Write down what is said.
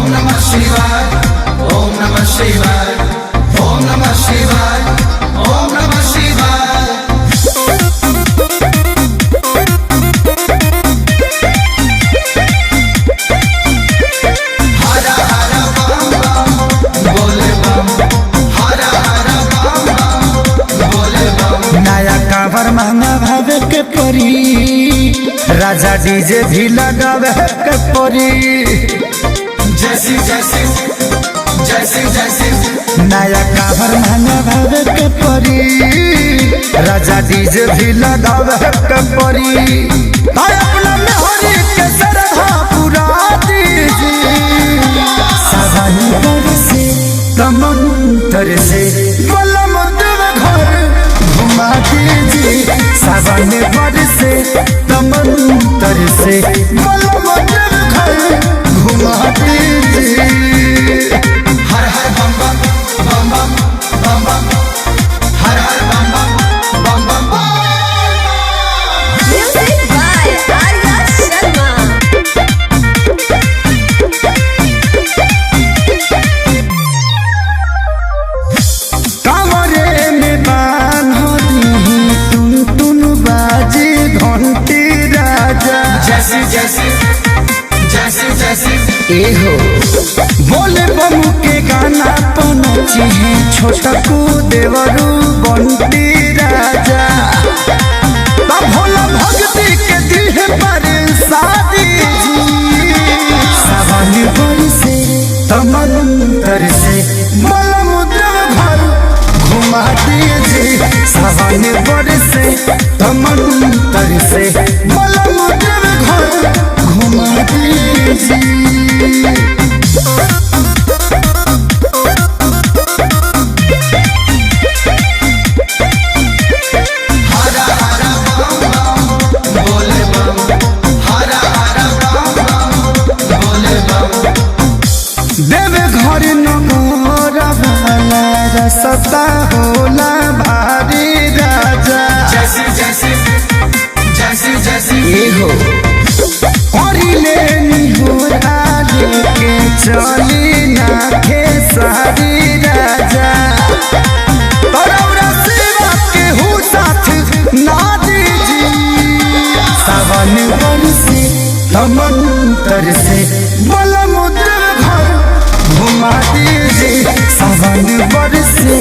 ओम नमः शिवाय, ओम नमः शिवाय, ओम नमः शिवाय, ओम नमः शिवाय। हर हर बम बम बोले बम, हर हर बम बम बोले बम। नया कांवर महंगा भावे के परी, राजा डीजे भी लगावे के परी। जैसी जैसी जैसी जैसी नया कांवर महंगा भावे के परी, राजा डीजे भी लगावे के परी। भाई अपना मेहरी के सरधा पुरा दीजिए, सावन बरसे तमंतर से बलम देव घर घुमा दीजिए। सावन बरसे तमंतर से बलम देव घर घुमा दीजिए। हर हर बम बम बम बम बम बम, हर हर बम बम बम बम बम। Music by Arya Sharma. Kanware में बान्हो दी टुन टुन बाजे घंटी राजा। जैसी जैसी जैसी जैसी एहो बोले बम के गाना पनची है, छोटकू देवरू बंटी राजा। तब भोला भक्ति के दिल पर शादी जी, सावन बरसे तमंतर से बलमुद्र घर घुमा दीजिए। सावन बरसे तमंतर से बलमुद्र घर घुमा दीजिए। हर हर बम बम बोले बम, हर हर बम बम बोले बम। देव घर नमोर वाला रसता होला भारी राजा। जैसी जैसी जैसी जैसी एहो करिले निहोरा लेके चली ना खेसारी राजा। तोरा सेवा के हूँ साथ ना दीजिए। सावन बरसे तमंतर से बलमुद्र घर घुमा दीजिए। सावन बरसे